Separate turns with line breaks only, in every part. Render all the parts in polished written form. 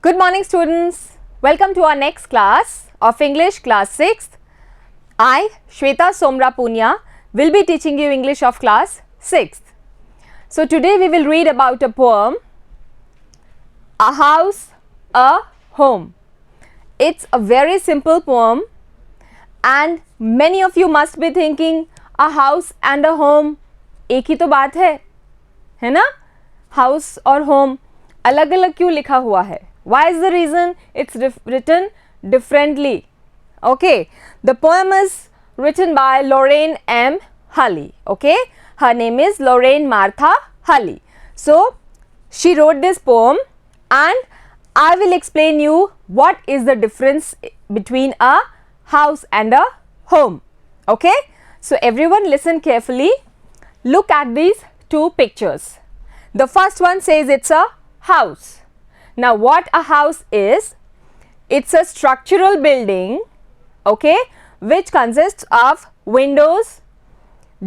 Good morning, students. Welcome to our next class of English class 6th. I, Shweta Somra Punya, will be teaching you English of class 6th. So today we will read about a poem, A House, a Home. It's a very simple poem and many of you must be thinking a house and a home एक ही तो बात है ना? House और home अलग अलग क्यों लिखा हुआ है? Why is the reason it's written differently? Okay, the poem is written by Lorraine M. Hulley. Okay, her name is Lorraine Martha Hulley. So she wrote this poem and I will explain you what is the difference between a house and a home. Okay, so everyone listen carefully. Look at these two pictures. The first one says it's a house. Now what a house is, it's a structural building, okay, which consists of windows,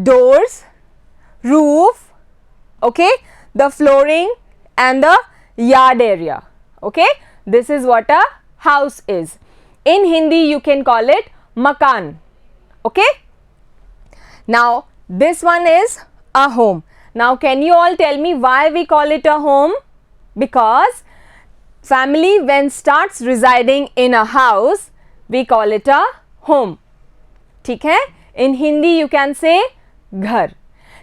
doors, roof, okay, the flooring and the yard area. Okay, this is what a house is. In Hindi you can call it makan. Okay, now this one is a home. Now can you all tell me why we call it a home? Because family when starts residing in a house we call it a home. ठीक है? In Hindi you can say घर.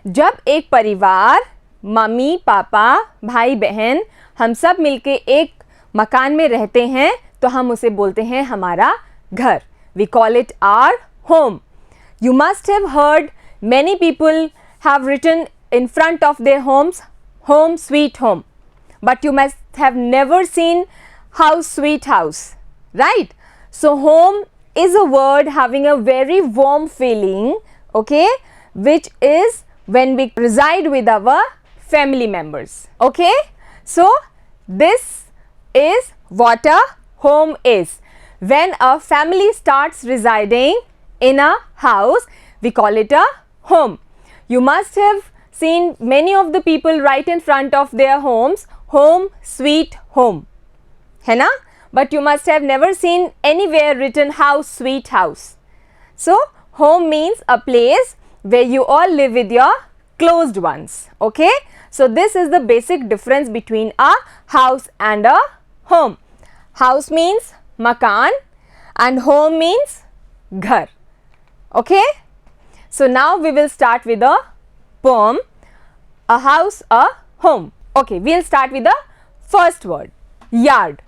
जब एक परिवार mummy papa भाई बहन हम सब मिलके एक मकान में रहते हैं तो हम उसे बोलते हैं हमारा घर. We call it our home. You must have heard many people have written in front of their homes, home sweet home. But you must have never seen house sweet house, right? So home is a word having a very warm feeling, okay, which is when we reside with our family members. Okay, so this is what a home is. When a family starts residing in a house we call it a home. You must have seen many of the people right in front of their homes, home sweet home, है ना? But you must have never seen anywhere written house sweet house. So home means a place where you all live with your closed ones. Okay, so this is the basic difference between a house and a home. House means makan and home means ghar. Okay, so now we will start with a poem, A House, a Home. Okay, we'll start with the first word, yard.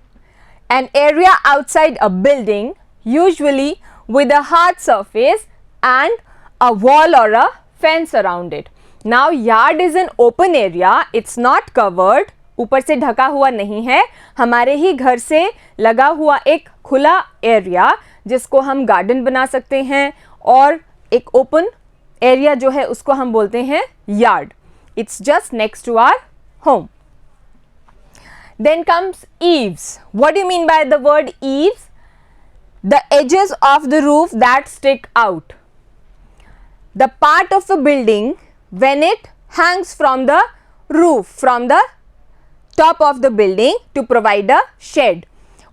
An area outside a building, usually with a hard surface and a wall or a fence around it. Now yard is an open area, it's not covered, ऊपर से ढका हुआ नहीं है, हमारे ही घर से लगा हुआ एक खुला एरिया जिसको हम गार्डन बना सकते हैं और एक ओपन एरिया जो है उसको हम बोलते हैं yard. It's just next to our home. Then comes eaves. What do you mean by the word eaves? The edges of the roof that stick out. The part of a building when it hangs from the roof, from the top of the building to provide a shade.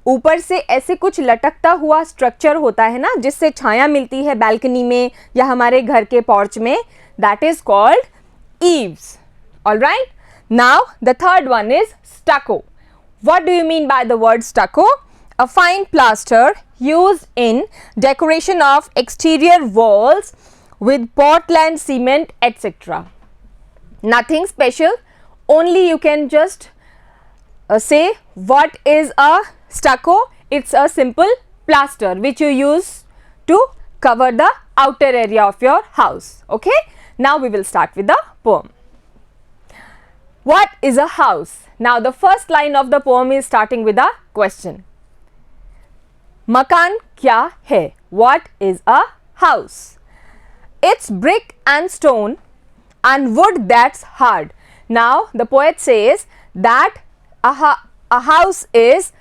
ऊपर से ऐसे कुछ लटकता हुआ structure होता है ना जिससे छाया मिलती है बालकनी में या हमारे घर के पोर्च में, that is called eaves. All right, now the third one is stucco. What do you mean by the word stucco? A fine plaster used in decoration of exterior walls with Portland cement, etc. Nothing special, only you can just say what is a stucco. It's a simple plaster which you use to cover the outer area of your house. Okay, now we will start with the poem. What is a house? Now the first line of the poem is starting with a question. Makan kya hai? What is a house? It's brick and stone and wood that's hard. Now the poet says that a house is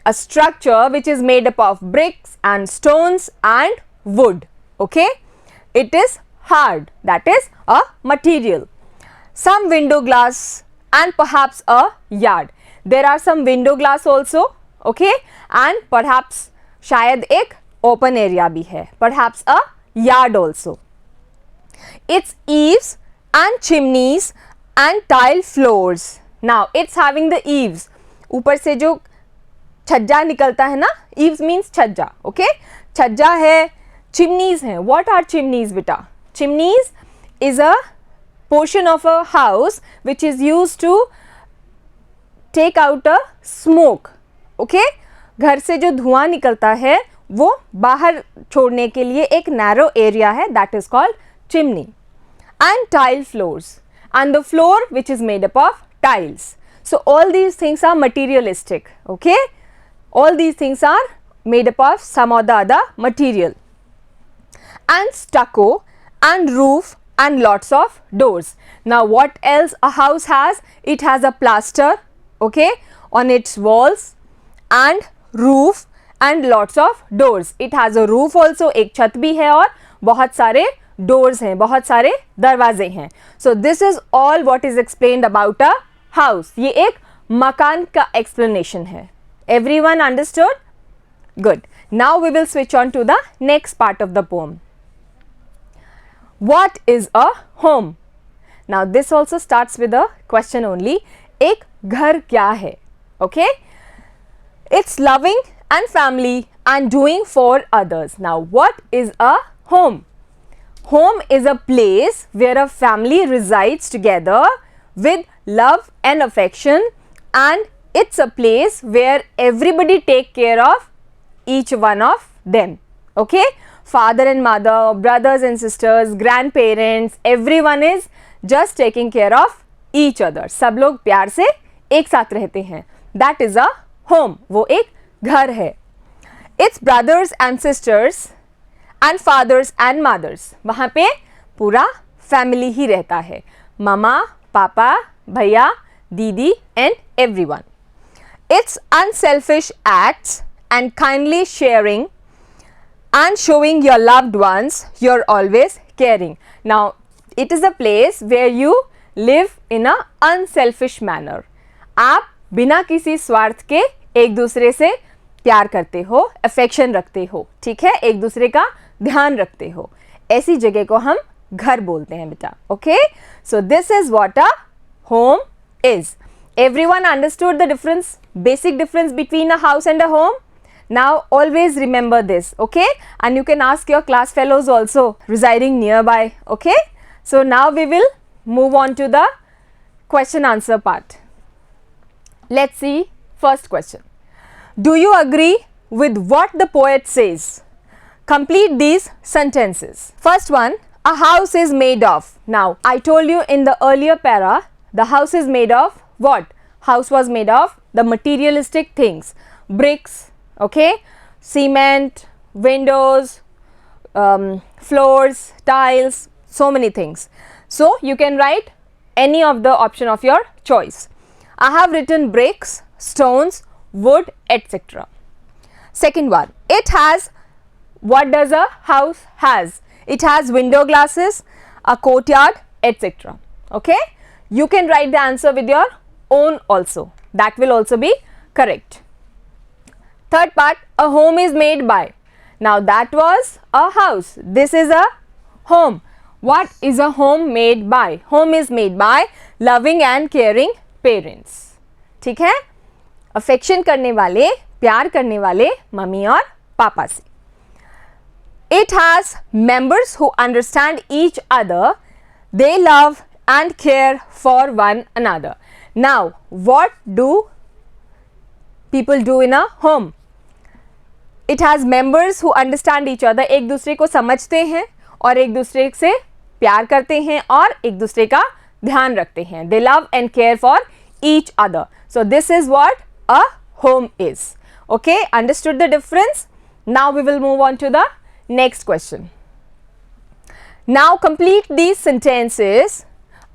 a structure which is made up of bricks and stones and wood. Okay, it is hard, that is a material. Some window glass and perhaps a yard. There are some window glass also okay, and perhaps शायद एक open area भी है, perhaps a yard also. Its eaves and chimneys and tile floors. Now it's having the eaves, ऊपर से जो छज्जा निकलता है ना, eaves means छज्जा, okay, छज्जा है, chimneys हैं. What are chimneys बेटा? Chimneys is a portion of a house which is used to take out a smoke, okay, घर से जो धुआं निकलता है वो बाहर छोड़ने के लिए एक narrow area है, that is called chimney. And tile floors, and the floor which is made up of tiles. So all these things are materialistic, okay, all these things are made up of some or the other material. And stucco and roof and lots of doors. Now what else a house has? It has a plaster, okay, on its walls, and roof and lots of doors. It has a roof also, एक छत भी है और बहुत सारे doors हैं, बहुत सारे दरवाजे हैं. So this is all what is explained about a house. ये एक मकान का explanation है. Everyone understood? Good. Now we will switch on to the next part of the poem. What is a home? Now this also starts with a question only. एक घर क्या है? Okay? It's loving and family and doing for others. Now what is a home? Home is a place where a family resides together with love and affection, and it's a place where everybody take care of each one of them. Okay? Father and mother, brothers and sisters, grandparents, everyone is just taking care of each other. सब लोग प्यार से एक साथ रहते हैं. That is a home. वो एक घर है. It's brothers and sisters and fathers and mothers. वहाँ पे पूरा family ही रहता है. मामा, पापा, भैया, दीदी and everyone. It's unselfish acts and kindly sharing and showing your loved ones you're always caring. Now it is a place where you live in a unselfish manner. आप बिना किसी स्वार्थ के एक दूसरे से प्यार करते हो, अफेक्शन रखते हो, ठीक है, एक दूसरे का ध्यान रखते हो. ऐसी जगह को हम घर बोलते हैं बेटा. Okay, so this is what a home is. Everyone understood the difference, basic difference between a house and a home? Now always remember this, okay? And you can ask your class fellows also residing nearby, okay? So now we will move on to the question answer part. Let's see first question. Do you agree with what the poet says? Complete these sentences. First one, a house is made of. Now I told you in the earlier para, the house is made of what? House was made of the materialistic things, bricks, okay, cement, windows, floors, tiles, so many things. So you can write any of the option of your choice. I have written bricks, stones, wood, etc. Second one, it has, what does a house has? It has window glasses, a courtyard, etc. Okay, you can write the answer with your own also, that will also be correct. Third part, a home is made by. Now that was a house, this is a home. What is a home made by? Home is made by loving and caring parents. ठीक है, affection करने वाले, प्यार करने वाले mummy और पापा से. It has members who understand each other, they love and care for one another. Now what do people do in a home? It has members who understand each other. एक दूसरे को समझते हैं और एक दूसरे से प्यार करते हैं और एक दूसरे का ध्यान रखते हैं. They love and care for each other. So this is what a home is. Okay, understood the difference? Now we will move on to the next question. Now complete these sentences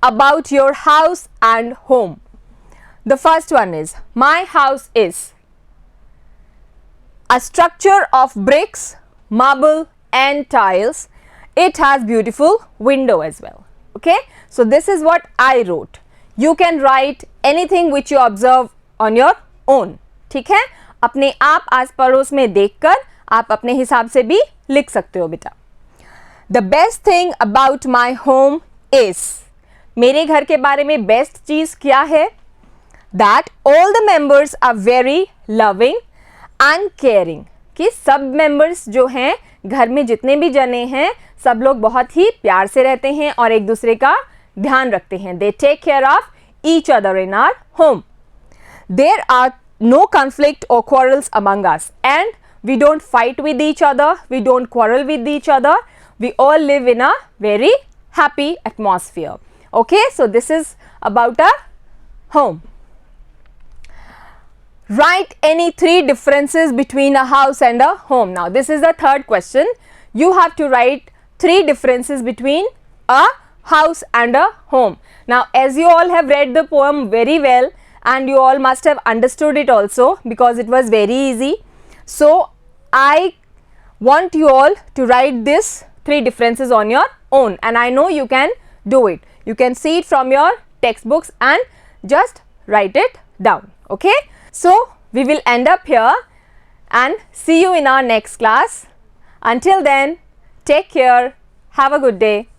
about your house and home. The first one is, my house is a structure of bricks, marble and tiles. It has beautiful window as well. Okay, so this is what I wrote. You can write anything which you observe on your own. ठीक है, अपने आप आस पड़ोस में देखकर आप अपने हिसाब से भी लिख सकते हो बेटा। The best thing about my home is, मेरे घर के बारे में बेस्ट चीज क्या है? That all the members are very loving and caring, कि सब मेंबर्स जो हैं घर में जितने भी जने हैं सब लोग बहुत ही प्यार से रहते हैं और एक दूसरे का ध्यान रखते हैं। They take care of each other in our home. There are no conflict और quarrels among us and we don't fight with each other, we don't quarrel with each other, we all live in a very happy atmosphere. Okay, so this is about a home. Write any 3 differences between a house and a home. Now this is the third question. You have to write 3 differences between a house and a home. Now as you all have read the poem very well and you all must have understood it also because it was very easy. So I want you all to write this 3 differences on your own, and I know you can do it. You can see it from your textbooks and just write it down. Okay, so we will end up here and see you in our next class. Until then, take care, have a good day.